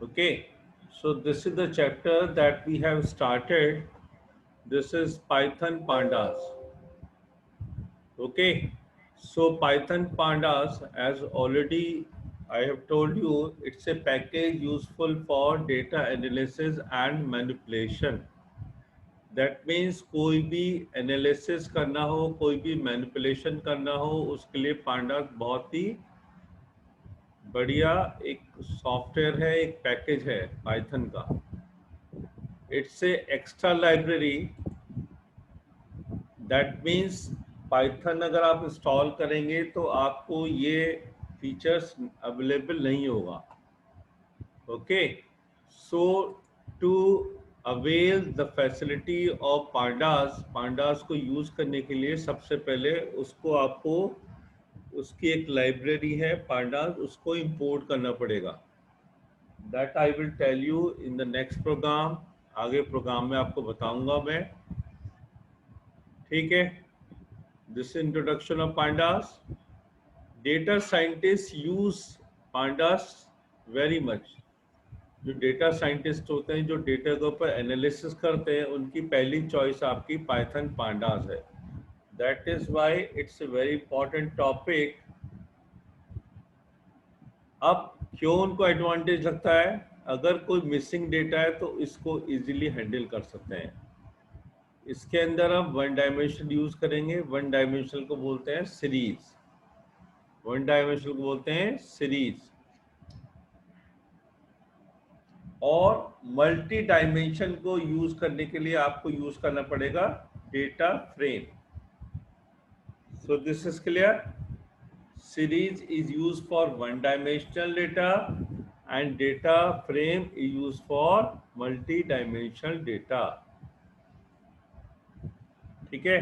Okay, so this is the chapter that we have started. This is Python pandas. Okay, so Python pandas, as already I have told you, it's a package useful for data analysis and manipulation. That means कोई भी analysis करना हो, कोई भी manipulation करना हो, उसके लिए pandas बहुत ही बढ़िया एक सॉफ्टवेयर है, एक पैकेज है पाइथन का. It's a extra library. That means Python अगर आप इंस्टॉल करेंगे तो आपको ये फीचर्स अवेलेबल नहीं होगा. Okay, so to avail the facility of pandas, pandas को यूज़ करने के लिए सबसे पहले उसको आपको उसकी एक लाइब्रेरी है पांडास, उसको इंपोर्ट करना पड़ेगा. That I will tell you in the next program. आगे प्रोग्राम में आपको बताऊंगा मैं. ठीक है. This introduction of pandas. Data scientist use pandas very much. जो डेटा साइंटिस्ट होते हैं, जो डेटा के ऊपर एनालिसिस करते हैं, उनकी पहली चॉइस आपकी पाइथन पांडास है. That is why it's a very important topic. अब क्यों उनको एडवांटेज लगता है? अगर कोई मिसिंग डेटा है तो इसको इजीली हैंडल कर सकते हैं. इसके अंदर हम वन डायमेंशन यूज करेंगे. वन डायमेंशन को बोलते हैं सीरीज. वन डायमेंशन को बोलते हैं सीरीज. और मल्टी डायमेंशन को यूज करने के लिए आपको यूज करना पड़ेगा data frame. So this is clear. Series is used for one-dimensional data and data frame is used for multi-dimensional data. ठीक है.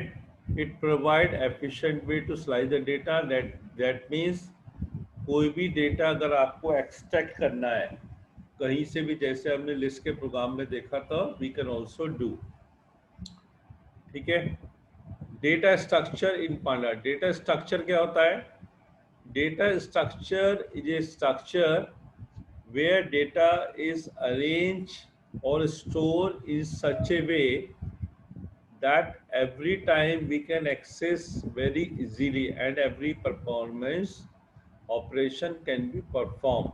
It provide efficient way to slice the data. That means कोई भी data अगर आपको extract करना है कहीं से भी, जैसे हमने लिस्ट के प्रोग्राम में देखा था, we can also do. ठीक है. Data structure in Panda. Data structure क्या होता है? Data structure is a structure where data is arranged or stored in such a way that every time we can access very easily and every performance operation can be performed.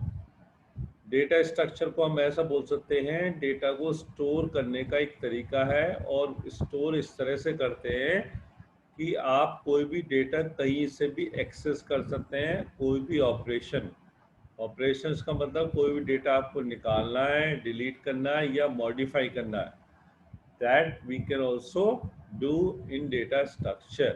Data structure को हम ऐसा बोल सकते हैं, data को store करने का एक तरीका है, और स्टोर इस तरह से करते हैं कि आप कोई भी डेटा कहीं से भी एक्सेस कर सकते हैं. कोई भी ऑपरेशंस का मतलब कोई भी डेटा आपको निकालना है, डिलीट करना है या मॉडिफाई करना है, that we can also do in data structure.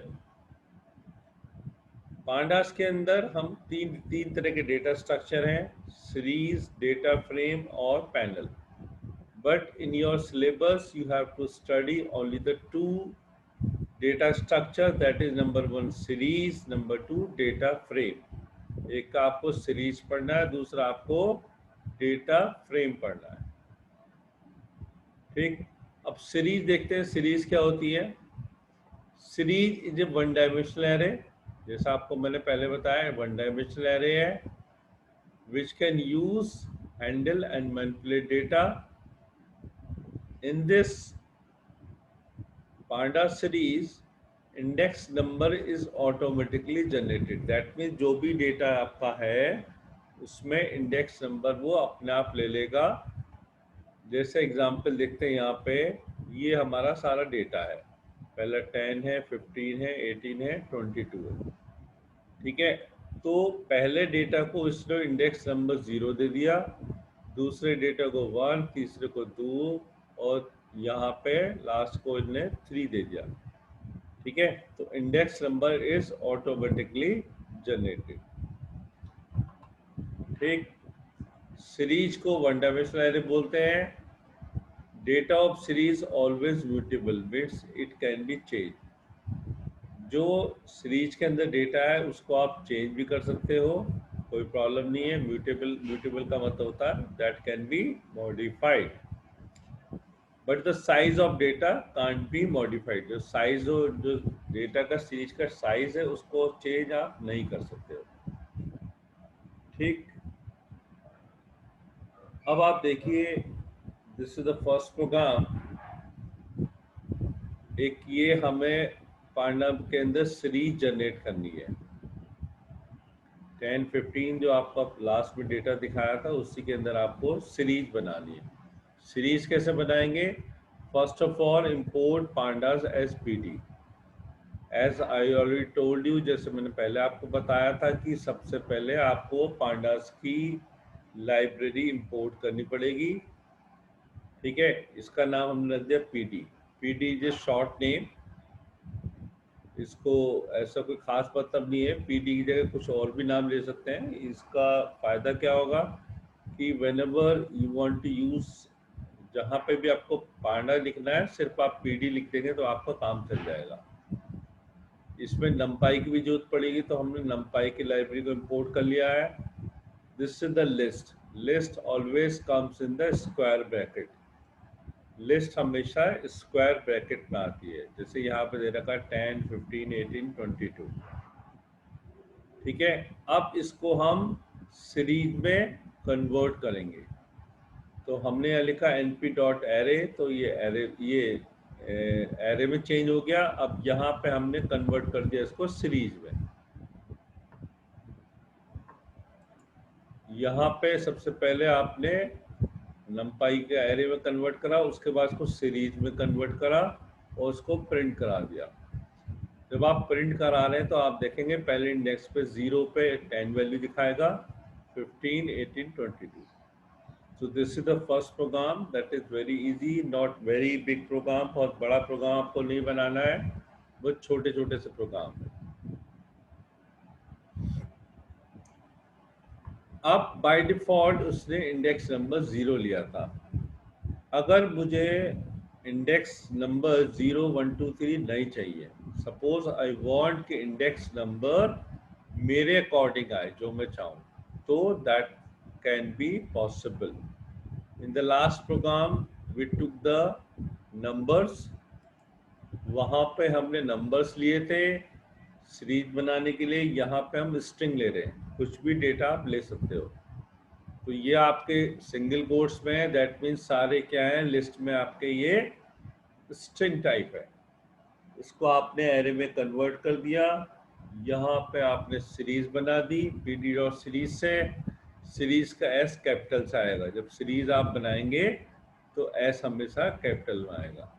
Pandas के अंदर हम तीन तरह के डेटा स्ट्रक्चर हैं: सीरीज, डेटा फ्रेम और panel. But in your syllabus you have to study only the two data structure, that is number one series, number two data frame. एक का आपको सीरीज पढ़ना है, दूसरा आपको डेटा फ्रेम पढ़ना है. ठीक. अब सीरीज देखते हैं. सीरीज क्या होती है? Series is a one dimensional array. जैसा आपको मैंने पहले बताया, वन डायमेंशनल एरे है which can use, handle and manipulate data. In this pandas series, index number is automatically generated. That means जो भी डेटा आपका है उसमें इंडेक्स नंबर वो अपने आप ले लेगा. जैसे एग्जांपल देखते हैं यहाँ पे, ये हमारा सारा डेटा है. पहला 10 है, 15 है, 18 है, 22 है. ठीक है. तो पहले डेटा को इसने इंडेक्स नंबर 0 दे दिया, दूसरे डेटा को 1, तीसरे को 2 और यहाँ पे लास्ट को इसने 3 दे दिया. ठीक है. तो index number is automatically generated. ठीक. सीरीज को वन डायमेंशनल एरे बोलते हैं. Data of series always mutable, means it can be change. जो सीरीज के अंदर डेटा है उसको आप चेंज भी कर सकते हो, कोई प्रॉब्लम नहीं है. म्यूटेबल, म्यूटेबल का मतलब होता है that can be modified. But the size of data can't be modified. जो साइज, जो डेटा का सीरीज का साइज है उसको चेंज आप नहीं कर सकते हो. ठीक. अब आप देखिए, this is the first program. एक ये हमें पांडव के अंदर सीरीज जनरेट करनी है। 10-15 जो आपका लास्ट में डेटा दिखाया था उसी के अंदर आपको सीरीज बनानी है। सीरीज कैसे बनाएंगे? First of all import pandas as PD. As I already told you, जैसे मैंने पहले आपको बताया था कि सबसे पहले आपको पांडास की लाइब्रेरी इंपोर्ट करनी पड़ेगी। ठीक है, इसका नाम हमने रख दिया PD. PD is a short name. इसको ऐसा कोई खास मतलब नहीं है, पीडी की जगह कुछ और भी नाम ले सकते हैं। इसका फ़ायदा क्या होगा कि whenever you want to use, जहाँ पे भी आपको पांडा लिखना है सिर्फ आप पीडी लिख देंगे तो आपका काम चल जाएगा। इसमें नमपाई की भी जरूरत पड़ेगी, तो हमने नमपाई की लाइब्रेरी को इंपोर्ट कर लिया है। This is the list. List always comes in the square bracket. List हमेशा स्क्वायर ब्रैकेट में आती है, जैसे यहाँ पे दे रखा 10, 15, 18, 22। ठीक है, अब इसको हम सीरीज में कन्वर्ट करेंगे। तो हमने यहाँ लिखा np.array, तो ये एरे में चेंज हो गया। अब यहाँ पे हमने कन्वर्ट कर दिया इसको सीरीज में। यहाँ पे सबसे पहले आपने नमपाई के एरे में कन्वर्ट करा, उसके बाद उसको सीरीज में कन्वर्ट करा और उसको प्रिंट करा दिया। जब आप प्रिंट करा रहे हैं तो आप देखेंगे पहले इंडेक्स पे 0 पे 10 वैल्यू दिखाएगा, 15, 18, 22। So this is the first program that is very easy, not very big program। बहुत बड़ा प्रोग्राम आपको नहीं बनाना है, बहुत छोटे छोटे से प्रोग्राम है। अब बाय डिफॉल्ट उसने इंडेक्स नंबर 0 लिया था। अगर मुझे इंडेक्स नंबर 0, 1, 2, 3 नहीं चाहिए, सपोज आई वांट कि इंडेक्स नंबर मेरे अकॉर्डिंग आए जो मैं चाहूँ, तो that can be possible. In the last program we took the numbers, वहाँ पे हमने नंबर्स लिए थे सीरीज बनाने के लिए। यहाँ पे हम स्ट्रिंग ले रहे हैं, कुछ भी डेटा आप ले सकते हो। तो ये आपके सिंगल कोट्स में है, दैट मीन्स सारे क्या है लिस्ट में आपके ये स्ट्रिंग टाइप है। इसको आपने एरे में कन्वर्ट कर दिया। यहाँ पे आपने सीरीज बना दी पीडी डॉट सीरीज से। सीरीज का एस कैपिटल से आएगा, जब सीरीज आप बनाएंगे तो एस हमेशा कैपिटल में आएगा।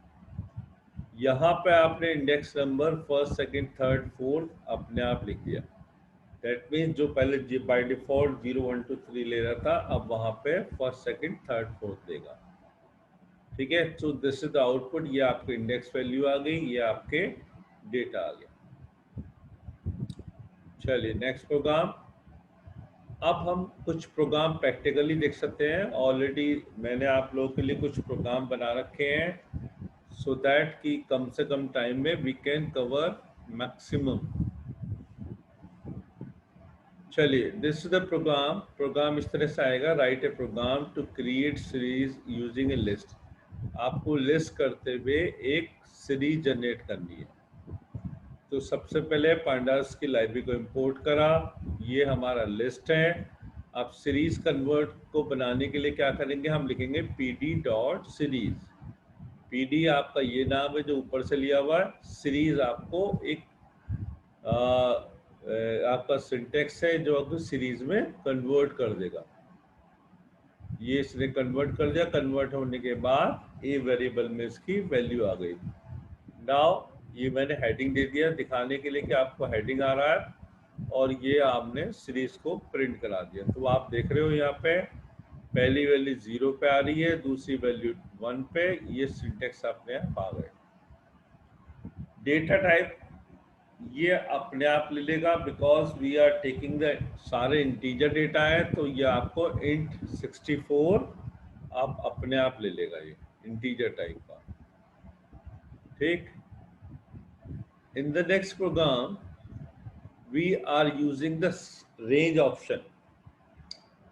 यहाँ पे आपने index number first, second, third, fourth अपने आप लिख दिया। दैट मीन्स जो पहले बाय डिफॉल्ट 0, 1, 2, 3 ले रहा था, अब वहाँ पे फर्स्ट, सेकंड, थर्ड, फोर्थ देगा। ठीक है, so this is the output. ये आपके इंडेक्स वैल्यू आ गई, ये आपके डेटा आ गया। चलिए नेक्स्ट प्रोग्राम। अब हम कुछ प्रोग्राम प्रैक्टिकली देख सकते हैं। ऑलरेडी मैंने आप लोगों के लिए कुछ प्रोग्राम बना रखे हैं, सो दैट कि कम से कम टाइम में वी कैन कवर मैक्सिमम। चलिए, this is the program. Program इस तरह से आएगा, write a program to create series using a list. आपको लिस्ट करते हुए एक सीरीज जनरेट करनी है। तो सबसे पहले पांडास की लाइब्रेरी को इंपोर्ट करा, ये हमारा लिस्ट है। अब सीरीज कन्वर्ट को बनाने के लिए क्या करेंगे, हम लिखेंगे पीडी डॉट सीरीज। पीडी आपका ये नाम है जो ऊपर से लिया हुआ है, सीरीज आपको एक आपका सिंटेक्स है जो आपको सीरीज में कन्वर्ट कर देगा। ये इसने कन्वर्ट कर दिया। कन्वर्ट होने के बाद ए वेरिएबल में इसकी वैल्यू आ गई। नाउ ये मैंने हेडिंग दे दिया दिखाने के लिए कि आपको हेडिंग आ रहा है, और ये आपने सीरीज को प्रिंट करा दिया। तो आप देख रहे हो यहाँ पे पहली वैल्यू 0 पे आ रही है, दूसरी वैल्यू 1 पे। ये सिंटेक्स अपने आप आ गए। डेटा टाइप ये अपने आप ले लेगा, because we are taking the सारे इंटीजर डेटा है, तो ये आपको इंट 64 आप अपने आप ले लेगा, ये इंटीजर टाइप का। ठीक, in the next program we are using the range option.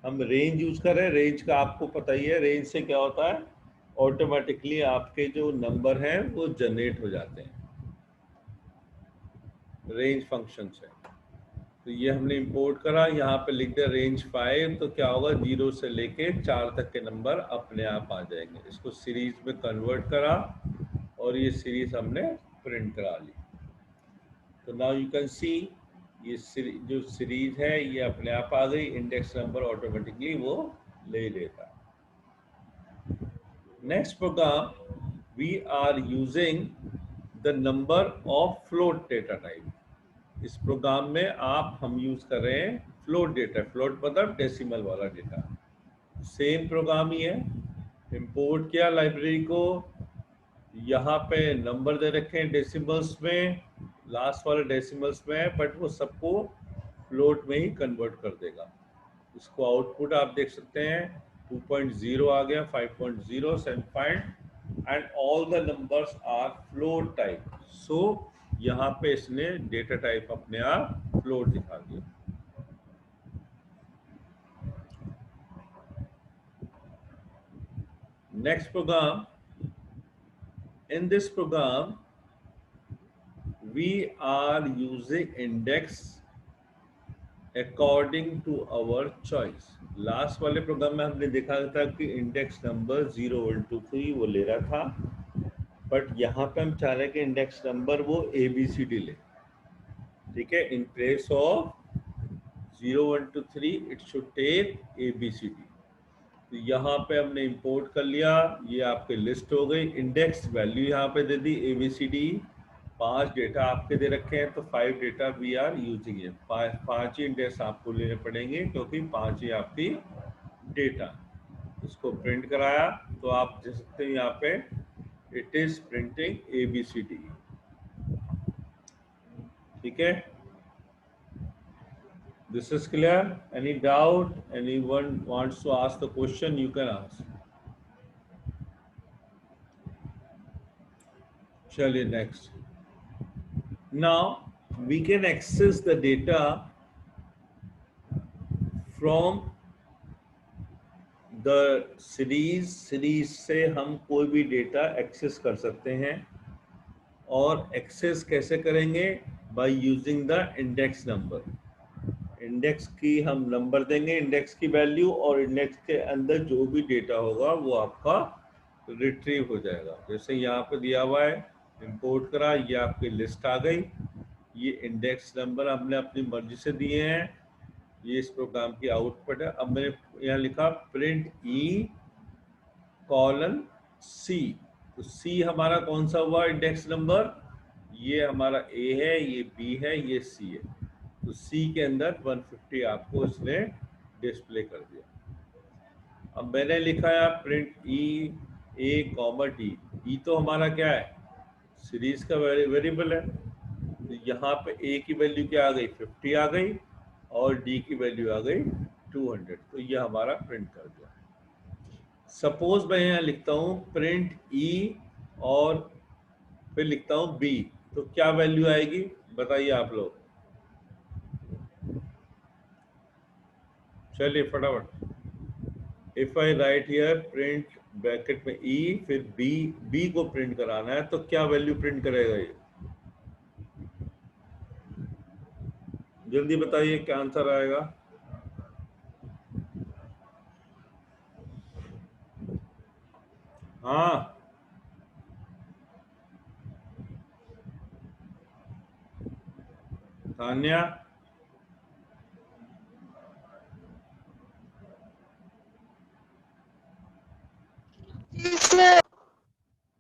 हम रेंज यूज कर रहे हैं। रेंज का आपको पता ही है, रेंज से क्या होता है, ऑटोमेटिकली आपके जो नंबर हैं वो जनरेट हो जाते हैं रेंज फंक्शन से। तो ये हमने इंपोर्ट करा, यहाँ पे लिख दिया रेंज 5, तो क्या होगा 0 से लेके 4 तक के नंबर अपने आप आ जाएंगे। इसको सीरीज में कन्वर्ट करा और ये सीरीज हमने प्रिंट करा ली। तो नाउ यू कैन सी ये जो सीरीज है ये अपने आप आ गई, इंडेक्स नंबर ऑटोमेटिकली वो ले लेता। Next program we are using the number of float data type. इस प्रोग्राम में हम यूज कर रहे हैं फ्लोट डेटा। फ्लोट मतलब डेसिमल वाला डेटा। सेम प्रोग्राम ही है। इंपोर्ट किया लाइब्रेरी को, यहाँ पे नंबर दे रखे हैं डेसिमल्स में, लास्ट वाले डेसिमल्स में है, बट वो सबको फ्लोट में ही कन्वर्ट कर देगा। इसको आउटपुट आप देख सकते हैं 2.0 आ गया, 5.0, 7 and all the numbers are float type. So यहाँ पे इसने डेटा टाइप अपने आप फ्लोट दिखा दिया। Next program, in this program we are using index according to our choice। Last वाले प्रोग्राम में हमने देखा था कि इंडेक्स नंबर 0 1 2 3 वो ले रहा था, बट यहाँ पे हम चाह रहे हैं कि इंडेक्स नंबर वो ABCD ले। ठीक है, in place of 0 1 2 3 it should take ABCD। तो यहाँ पे हमने इंपोर्ट कर लिया, ये आपके लिस्ट हो गई। इंडेक्स वैल्यू यहाँ पे दे दी ABCD। 5 डेटा आपके दे रखे हैं, तो 5 डेटा वी आर यूजिंग है। 5 ही इंडेक्स आपको लेने पड़ेंगे क्योंकि 5 ही आपकी डेटा। इसको प्रिंट कराया तो आप देख सकते हैं यहाँ पे इट इज प्रिंटिंग ABCD। ठीक है, this is clear? Any doubt? Anyone wants to ask the question, you can ask. Chaliye next. Now we can access the data from the series। Series से हम कोई भी डेटा एक्सेस कर सकते हैं, और एक्सेस कैसे करेंगे? By using the index number. Index की हम नंबर देंगे, इंडेक्स की वैल्यू, और इंडेक्स के अंदर जो भी डेटा होगा वो आपका रिट्रीव हो जाएगा। जैसे यहाँ पे दिया हुआ है, इंपोर्ट करा, ये आपकी लिस्ट आ गई। ये इंडेक्स नंबर हमने अपनी मर्जी से दिए हैं, ये इस प्रोग्राम की आउटपुट है। अब मैंने यहाँ लिखा प्रिंट E:C। तो C हमारा कौन सा हुआ इंडेक्स नंबर? ये हमारा A है, ये B है, ये C है। तो C के अंदर 150 आपको इसने डिस्प्ले कर दिया। अब मैंने लिखा है प्रिंट E:A, D। E तो हमारा क्या है? सीरीज का वेरिएबल है। तो यहाँ पे A की वैल्यू क्या आ गई? 50 आ गई, और D की वैल्यू आ गई 200। तो ये हमारा प्रिंट कर दिया। सपोज मैं यहाँ लिखता हूँ प्रिंट E और फिर लिखता हूँ B, तो क्या वैल्यू आएगी बताइए आप लोग? चलिए फटाफट। If I right here print bracket में E फिर B को प्रिंट कराना है, तो क्या वैल्यू प्रिंट करेगा ये? जल्दी बताइए क्या आंसर आएगा? हाँ, तान्या।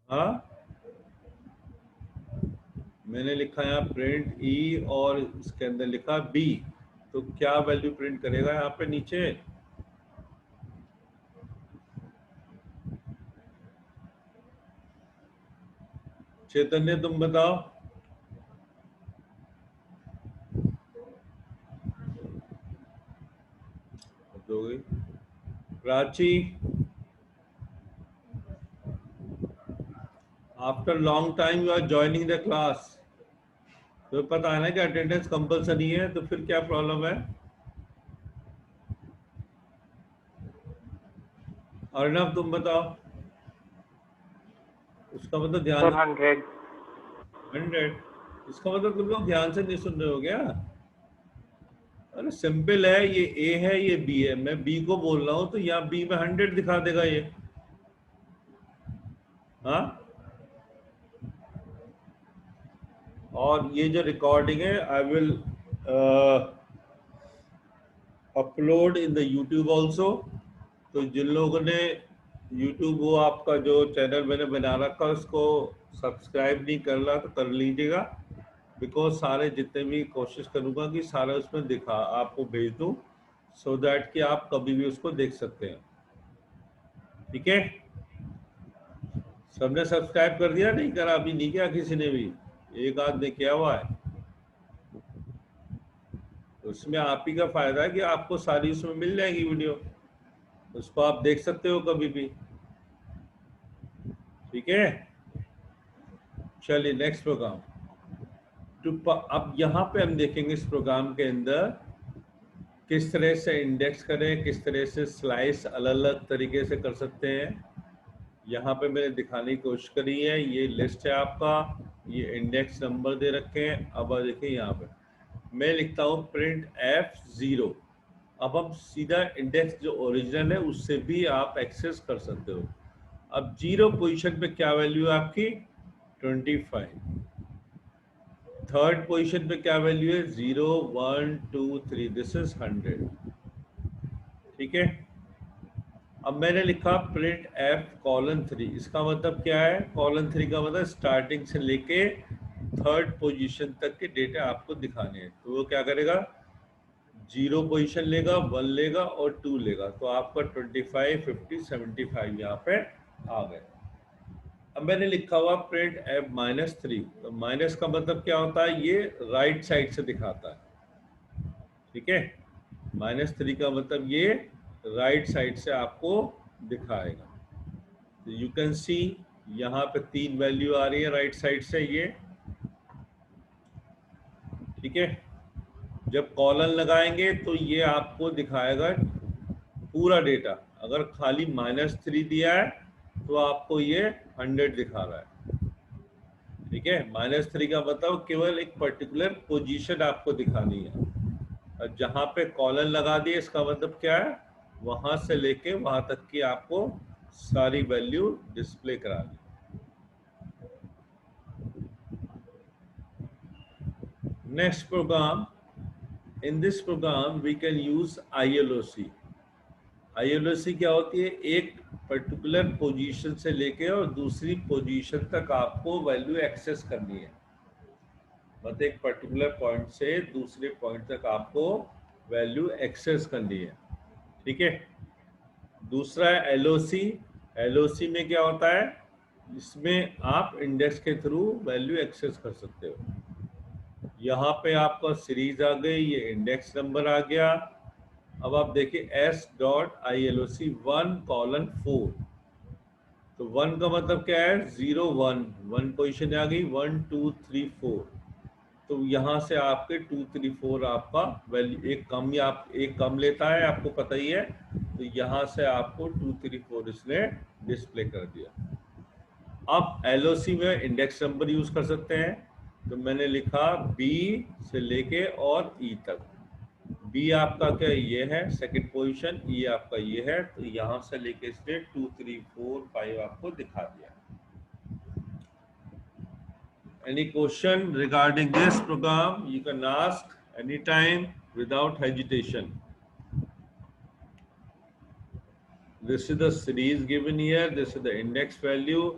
हाँ, मैंने लिखा यहाँ प्रिंट E और इसके अंदर लिखा B, तो क्या वैल्यू प्रिंट करेगा यहाँ पे नीचे? चैतन्य तुम बताओ। हो गई। Prachi, after long time you are joining the class, तो पता है ना कि अटेंडेंस कंपलसरी है, तो फिर क्या प्रॉब्लम है? अर्णव तुम बताओ। उसका मतलब ध्यान 100। इसका मतलब तुम लोग ध्यान से नहीं सुन रहे हो क्या? अरे सिंपल है, ये ए है ये बी है, मैं बी को बोल रहा हूँ तो यहाँ बी में 100 दिखा देगा ये। हाँ, और ये जो रिकॉर्डिंग है I will upload in the YouTube also. तो जिन लोगों ने यूट्यूब वो आपका जो चैनल मैंने बना रखा उसको सब्सक्राइब नहीं कर रहा तो कर लीजिएगा, बिकॉज सारे जितने भी कोशिश करूँगा कि सारा उसमें दिखा आपको भेज दूँ, सो दैट कि आप कभी भी उसको देख सकते हैं। ठीक है, सबने सब्सक्राइब कर दिया? नहीं करा अभी? नहीं किया किसी ने भी? एक आध ने किया हुआ है। उसमें आप ही का फायदा है कि आपको सारी उसमें मिल जाएगी वीडियो, उसको आप देख सकते हो कभी भी। ठीक है, चलिए नेक्स्ट प्रोग्राम। अब यहाँ पे हम देखेंगे इस प्रोग्राम के अंदर किस तरह से इंडेक्स करें, किस तरह से स्लाइस अलग अलग तरीके से कर सकते हैं। यहाँ पे मैंने दिखाने की कोशिश करी है, ये लिस्ट है आपका, ये इंडेक्स नंबर दे रखे हैं। अब देखिए यहाँ पे मैं लिखता हूँ प्रिंट F0। अब हम सीधा इंडेक्स जो ओरिजिनल है उससे भी आप एक्सेस कर सकते हो। अब 0 पोजीशन पे क्या वैल्यू है आपकी? 25। थर्ड पोजीशन पे क्या वैल्यू है? 0 1 2 3, दिस इज 100। ठीक है, अब मैंने लिखा प्रिंट F:3। इसका मतलब क्या है? :3 का मतलब स्टार्टिंग से लेके थर्ड पोजीशन तक के डेटा आपको दिखाने हैं। तो वो क्या करेगा? 0 पोजीशन लेगा, 1 लेगा और 2 लेगा। तो आपका 25 50 75 यहाँ पे आ गए। अब मैंने लिखा हुआ प्रिंट F-3। तो माइनस का मतलब क्या होता है? ये राइट साइड से दिखाता है। ठीक है, -3 का मतलब ये राइट साइड से आपको दिखाएगा। तो यू कैन सी यहाँ पे 3 वैल्यू आ रही है राइट साइड से ये। ठीक है, जब कॉलन लगाएंगे तो ये आपको दिखाएगा पूरा डेटा। अगर खाली -3 दिया है तो आपको ये 100 दिखा रहा है। ठीक है, -3 का मतलब केवल एक पर्टिकुलर पोजीशन आपको दिखानी है, और जहां पे कॉलन लगा दिए इसका मतलब क्या है? वहां से लेके वहां तक की आपको सारी वैल्यू डिस्प्ले करा दी। Next program, in this program we can use ILOC। ILOC क्या होती है? एक पर्टिकुलर पोजीशन से लेके और दूसरी पोजीशन तक आपको वैल्यू एक्सेस करनी है। मतलब एक पर्टिकुलर पॉइंट से दूसरे पॉइंट तक आपको वैल्यू एक्सेस करनी है। ठीक है, दूसरा है LOC। LOC में क्या होता है? इसमें आप इंडेक्स के थ्रू वैल्यू एक्सेस कर सकते हो। यहाँ पे आपका सीरीज आ गई, ये इंडेक्स नंबर आ गया। अब आप देखिए S.ILOC1:4। तो 1 का मतलब क्या है? 0 1, 1 पोजीशन आ गई, 1 2 3 4। तो यहाँ से आपके 2 3 4 आपका वैल्यू एक कम लेता है, आपको पता ही है। तो यहाँ से आपको 2 3 4 इसने डिस्प्ले कर दिया। अब LOC में इंडेक्स नंबर यूज कर सकते हैं। तो मैंने लिखा B से लेके और E तक। B आपका क्या ये है सेकंड पोजीशन, E आपका ये है। तो यहाँ से लेके इसने 2 3 4 5 आपको दिखा दिया। Any question regarding this program? You can ask anytime without hesitation. This is the series given here. This is the index value.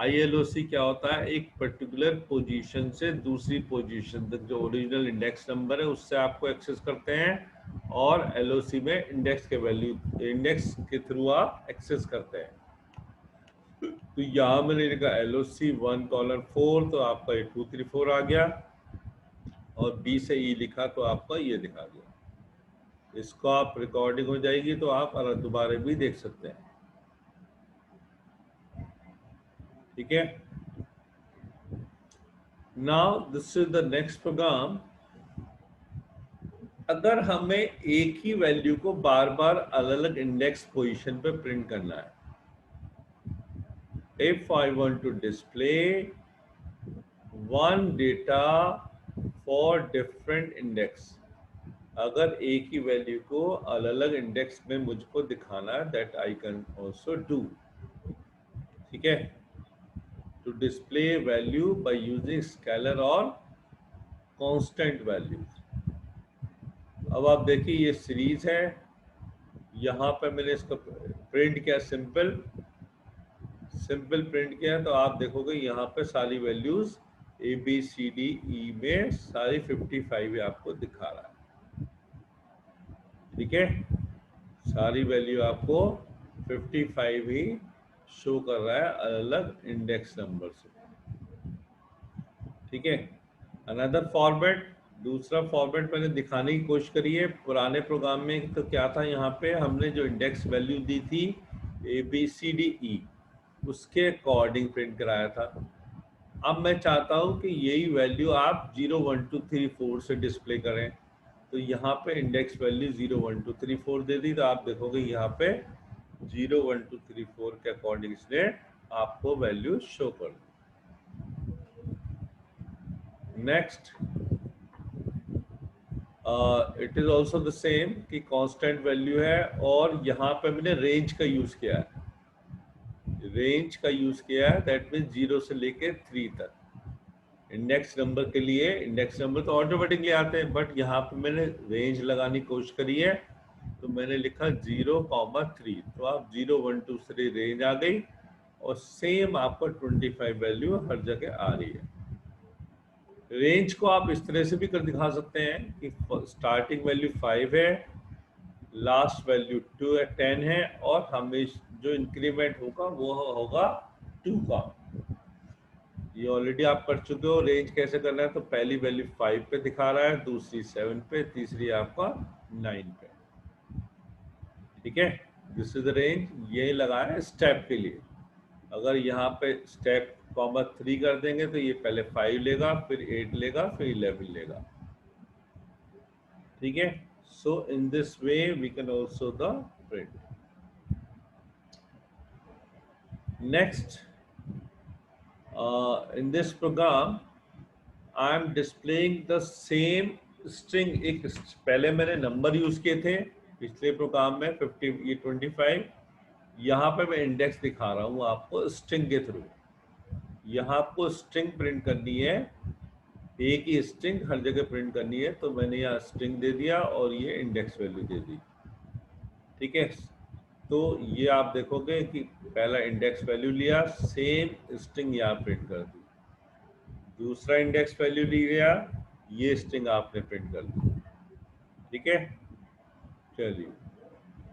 ILOC क्या होता है? एक पर्टिकुलर पोजीशन से दूसरी पोजीशन तक जो ओरिजिनल इंडेक्स नंबर है उससे आपको एक्सेस करते हैं, और LOC में इंडेक्स के वैल्यू इंडेक्स के थ्रू आप एक्सेस करते हैं। तो यहाँ मैंने लिखा LOC1:4, तो आपका ये 2 3 4 आ गया, और B से E लिखा तो आपका ये दिखा दिया। इसको आप रिकॉर्डिंग हो जाएगी तो आप दोबारा भी देख सकते हैं। ठीक है, now this is the next program. अगर हमें एक ही वैल्यू को बार बार अलग अलग इंडेक्स पोजीशन पे प्रिंट करना है, if I want to display one data for different index, अगर एक ही वैल्यू को अलग अलग इंडेक्स में मुझको दिखाना है, that I can also do. ठीक है, to display value by using scalar और कांस्टेंट वैल्यूज। अब आप देखिए ये सीरीज है, यहाँ पे मैंने इसको प्रिंट किया, सिंपल प्रिंट किया, तो आप देखोगे यहाँ पे सारी values A B C D E में सारी 55 आपको दिखा रहा है। ठीक है, सारी वैल्यू आपको 55 ही शो कर रहा है अलग अलग इंडेक्स नंबर से। ठीक है, अनदर फॉर्मेट, दूसरा फॉर्मेट मैंने दिखाने की कोशिश करी है। पुराने प्रोग्राम में तो क्या था, यहाँ पे हमने जो इंडेक्स वैल्यू दी थी ए बी सी डी ई, उसके अकॉर्डिंग प्रिंट कराया था। अब मैं चाहता हूँ कि यही वैल्यू आप 0 1 2 3 4 से डिस्प्ले करें, तो यहाँ पे इंडेक्स वैल्यू 0 1 2 3 4 दे दी, तो आप देखोगे यहाँ पे 0 1 2 3 4 के अकॉर्डिंग इसने आपको वैल्यू शो कर दी। Next, it is also the same कि कांस्टेंट वैल्यू है, और यहाँ पे मैंने रेंज का यूज किया है, दैट मीन्स 0 से लेके 3 तक। इंडेक्स नंबर के लिए, इंडेक्स नंबर तो ऑटोमेटिकली आते हैं, बट यहाँ पे मैंने रेंज लगाने की कोशिश करी है, तो मैंने लिखा 0,3, तो आप 0 1 2 3 रेंज आ गई, और सेम आपको 25 वैल्यू हर जगह आ रही है। रेंज को आप इस तरह से भी कर दिखा सकते हैं कि स्टार्टिंग वैल्यू 5 है, लास्ट वैल्यू 2 है 10 है, और हमेशा जो इंक्रीमेंट होगा वो होगा 2 का। ये ऑलरेडी आप कर चुके हो। रेंज कैसे करना है, तो पहली वैल्यू 5 पे दिखा रहा है, दूसरी 7 पे, तीसरी आपका 9 पे। ठीक है, दिस इज द रेंज, ये लगाया है स्टेप के लिए। अगर यहाँ पे स्टेप कॉमा 3 कर देंगे तो ये पहले 5 लेगा, फिर 8 लेगा, फिर 11 लेगा। ठीक है, so in this way we can also the print. Next, in this program I am displaying the same string। एक पहले मैंने नंबर यूज किए थे पिछले प्रोग्राम में 50, ये 25, यहाँ पे मैं इंडेक्स दिखा रहा हूँ आपको स्ट्रिंग के थ्रू। यहाँ आपको स्ट्रिंग प्रिंट करनी है, एक ही स्ट्रिंग हर जगह प्रिंट करनी है, तो मैंने यहाँ स्ट्रिंग दे दिया और ये इंडेक्स वैल्यू दे दी। ठीक है, तो ये आप देखोगे कि पहला इंडेक्स वैल्यू लिया, सेम स्ट्रिंग यहाँ प्रिंट कर दी, दूसरा इंडेक्स वैल्यू लिया, ये स्ट्रिंग आपने प्रिंट कर दी। ठीक है, चलिए,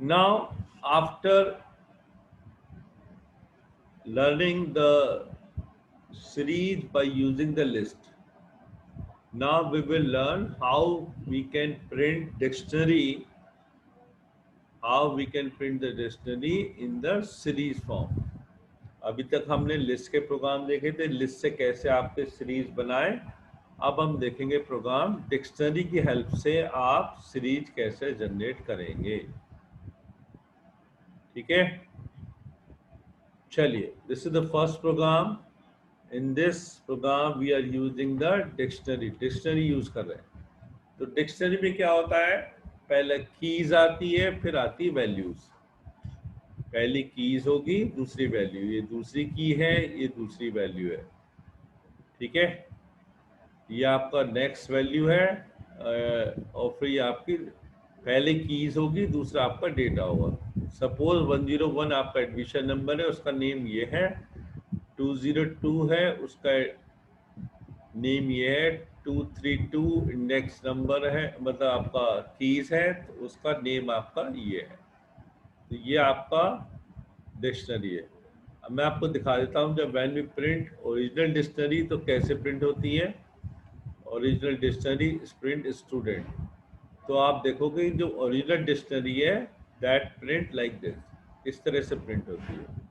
now after learning the series by using the list, now we will learn how we can print dictionary, in the series form। अभी तक हमने लिस्ट के प्रोग्राम देखे थे, लिस्ट से कैसे आपके सीरीज बनाए। अब हम देखेंगे प्रोग्राम डिक्शनरी की हेल्प से आप सीरीज कैसे जनरेट करेंगे। ठीक है, चलिए, this is the first program. In this program we are using the dictionary use कर रहे हैं। तो डिक्शनरी में क्या होता है, पहले कीज आती है, फिर आती है वैल्यूज। पहली कीज होगी, दूसरी वैल्यू, ये दूसरी की है, ये दूसरी वैल्यू है। ठीक है, ये आपका नेक्स्ट वैल्यू है, और फिर ये आपकी पहले कीज होगी, दूसरा आपका डेटा होगा। सपोज 101 आपका एडमिशन नंबर है, उसका नेम ये है। 202 है, उसका नेम ये है। 232 इंडेक्स नंबर है, मतलब आपका कीज है, तो उसका नेम आपका ये है। तो ये आपका डिक्शनरी है। अब मैं आपको दिखा देता हूँ, जब when we print original dictionary तो कैसे प्रिंट होती है। ओरिजिनल डिक्शनरी प्रिंट स्टूडेंट, तो आप देखोगे जो ओरिजिनल डिक्शनरी है दैट प्रिंट लाइक दिस, इस तरह से प्रिंट होती है।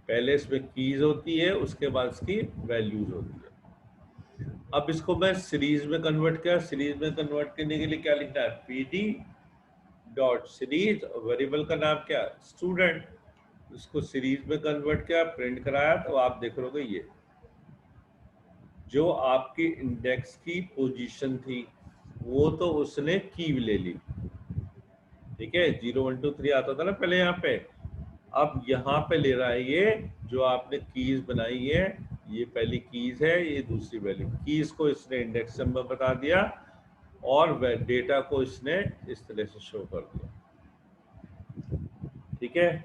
पहले इसमें कीज होती है, उसके बाद इसकी वैल्यूज होती है। अब इसको मैं सीरीज में कन्वर्ट किया। सीरीज में कन्वर्ट करने के लिए क्या लिखना है, pd डॉट सीरीज, वेरिएबल का नाम क्या, स्टूडेंट। इसको सीरीज में कन्वर्ट किया, प्रिंट कराया, तो आप देख रहे हो ये जो आपकी इंडेक्स की पोजीशन थी, वो तो उसने की ले ली, ठीक है। 0 1 2 3 आता था ना पहले यहाँ पे, अब यहाँ पे ले रहा है ये जो आपने कीज बनाई है, ये पहली कीज है, ये दूसरी वैल्यू। कीज को इसने इंडेक्स नंबर बता दिया और डेटा को इसने इस तरह से शो कर दिया, ठीक है।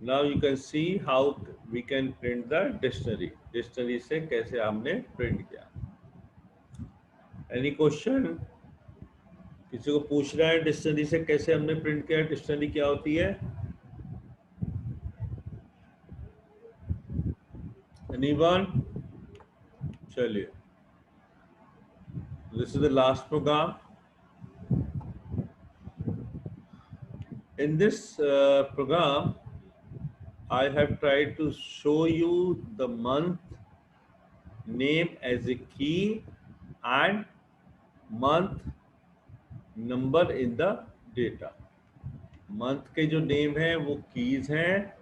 Now you can see how we can print the dictionary. Dictionary से कैसे हमने प्रिंट किया। Any question? किसी को पूछना है डिक्शनरी से कैसे हमने प्रिंट किया, डिक्शनरी क्या होती है? एनीवन? चलिए, this is the last program. In this program, I have tried to show you the month name as a key and month number in the data. Month के जो नेम है वो keys हैं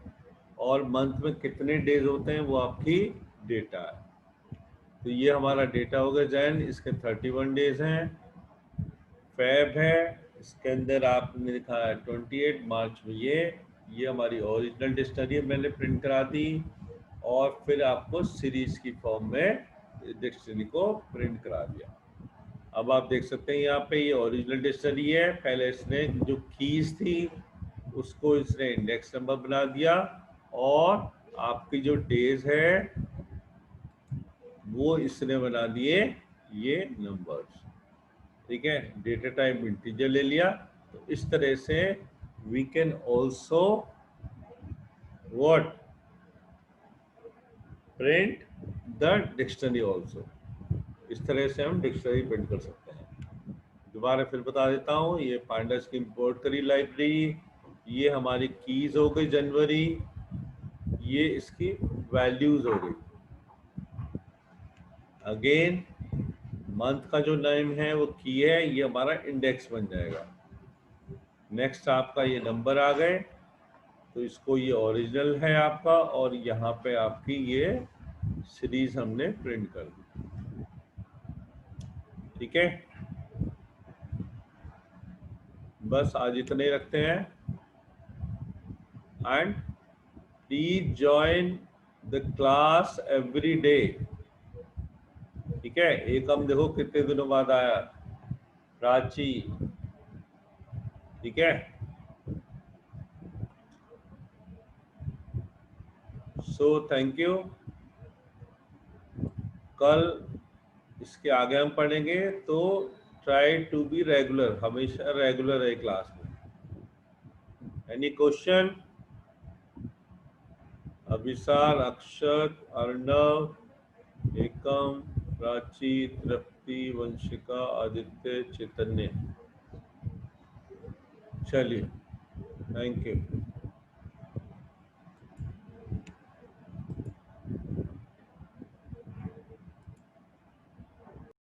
और मंथ में कितने days होते हैं वो आपकी डेटा है। तो ये हमारा डेटा हो गया जैन, इसके 31 डेज हैं। फेब है, इसके अंदर आपने लिखा है 28 मार्च में। ये हमारी ओरिजिनल डिक्शनरी मैंने प्रिंट करा दी और फिर आपको सीरीज की फॉर्म में डिक्शनरी को प्रिंट करा दिया। अब आप देख सकते हैं यहाँ पे ये ओरिजिनल डिक्शनरी है। पहले इसने जो कीज थी उसको इसने इंडेक्स नंबर बना दिया और आपकी जो डेज है वो इसने बना दिए ये नंबर्स, ठीक है। डेटा टाइप इंटीजर ले लिया। तो इस तरह से we can also what print the dictionary also. इस तरह से हम डिक्शनरी प्रिंट कर सकते हैं। दोबारा फिर बता देता हूँ, ये पांडास की इंपोर्ट करी लाइब्रेरी, ये हमारी कीज हो गई जनवरी, ये इसकी वैल्यूज हो गई। अगेन मंथ का जो नेम है वो की है, ये हमारा इंडेक्स बन जाएगा। नेक्स्ट आपका ये नंबर आ गए, तो इसको ये ओरिजिनल है आपका और यहाँ पे आपकी ये सीरीज हमने प्रिंट कर दी, ठीक है। बस आज इतने ही रखते हैं। And please join the class every day, ठीक है। एकम देखो कितने दिनों बाद आया, प्राची, ठीक है। So thank you. कल इसके आगे हम पढ़ेंगे, तो ट्राई टू बी रेगुलर, हमेशा रेगुलर है क्लास में। Any question? अभिसार, अक्षत, अर्णव, एकम, प्राची, तृप्ति, वंशिका, आदित्य, चैतन्य। चलिए, थैंक यू।